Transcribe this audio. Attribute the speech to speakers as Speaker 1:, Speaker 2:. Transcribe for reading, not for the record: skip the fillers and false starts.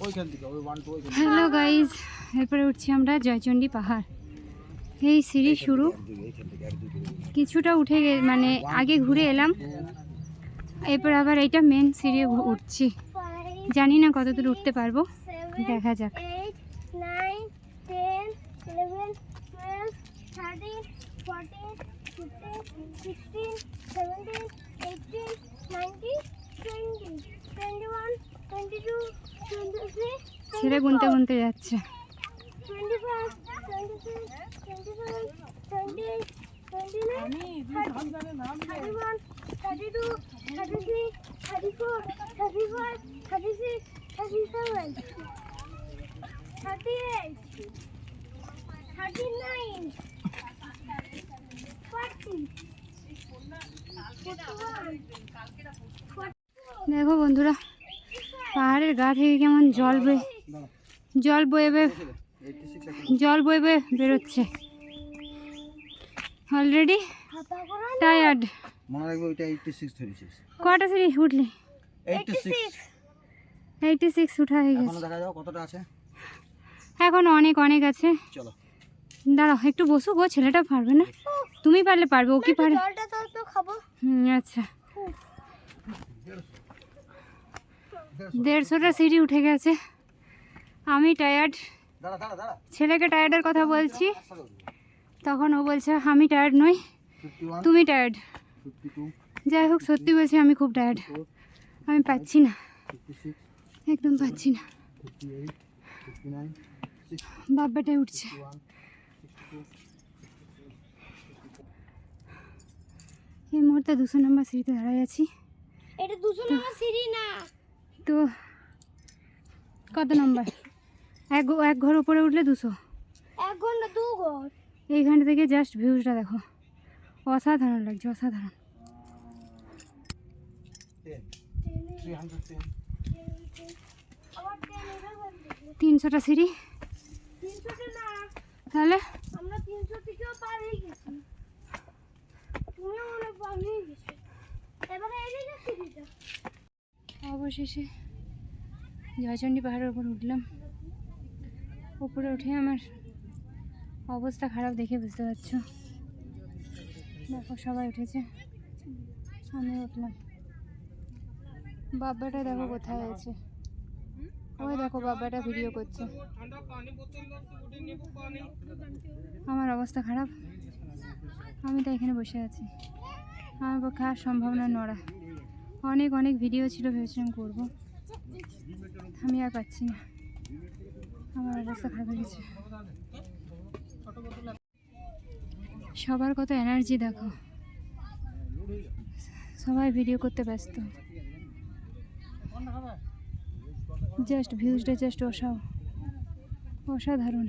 Speaker 1: Hello guys, এরপরে উঠছি আমরা জয়চণ্ডী পাহাড়। এই সিঁড়ি শুরু, কিছুটা উঠে মানে আগে ঘুরে এলাম, এরপর আবার এইটা মেন সিঁড়ি উঠছি। জানি না কতদূর উঠতে পারবো, দেখা যাক। ছেলে গুনতে গুনতে যাচ্ছে। দেখো বন্ধুরা, পাহাড়ের গা থেকে কেমন জল বয়ে বেরোচ্ছে। Already tired.
Speaker 2: মনে রাখবে ওইটা 86 ধরেছিস।
Speaker 1: কটা সিঁড়ি উঠলি? 86 উঠা হয়ে গেছে।
Speaker 2: এখনো দেখা যাও কতটা আছে।
Speaker 1: এখন অনেক আছে।
Speaker 2: চলো
Speaker 1: দাঁড়াও, একটু বসো গো, ছেলেটা পারবে না। তুমি পারলে পারবে, ও কি পারে? আচ্ছা, 150টা সিঁড়ি উঠে গেছে। আমি টায়ার্ড। ছেলেকে টায়ার্ডের কথা বলছি, তখন ও বলছে আমি টায়ার্ড নই, তুমি টায়ার্ড। যাই হোক, সত্যি বলছি আমি খুব টায়ার্ড। আমি পাচ্ছি না, একদম পাচ্ছি না। বাপ বেটায় উঠছে। এই মুহূর্তে 200 নম্বর সিঁড়িতে দাঁড়াই আছি।
Speaker 3: এটা 200 নম্বর সিঁড়ি না
Speaker 1: তো কত নম্বর? এক ঘর উপরে উঠলে 200।
Speaker 3: এক ঘর না, 2 ঘর।
Speaker 1: এইখান থেকে জাস্ট ভিউজটা দেখো, অসাধারণ লাগছে, অসাধারণ। 300টা সিঁড়ি।
Speaker 3: 300টা না,
Speaker 1: তাহলে
Speaker 3: আমরা 300 থেকেও পার হয়ে গেছি। তুমিও মনে পার হয়ে গেছো। এবারে এই যে সিঁড়িটা।
Speaker 1: অবশেষে জয়চণ্ডী পাহাড়ের উপর উঠলাম। উপরে উঠে আমার অবস্থা খারাপ, দেখে বুঝতে পারছো। দেখো সবাই উঠেছে, আমি উঠলাম। বাব্বাটা দেখো কোথায় আছে, ওই দেখো বাব্বাটা ভিডিও করছে। আমার অবস্থা খারাপ, আমি তো এখানে বসে আছি। আমার পক্ষে আর সম্ভব না নড়া। অনেক ভিডিও ছিল, ভেবেছিলাম করবো, আমি আর পাচ্ছি না। আমার অবস্থা খারাপ হয়ে গেছে। সবার কত এনার্জি দেখো, সবাই ভিডিও করতে ব্যস্ত। জাস্ট ভিউজটা জাস্ট অসাধারণ।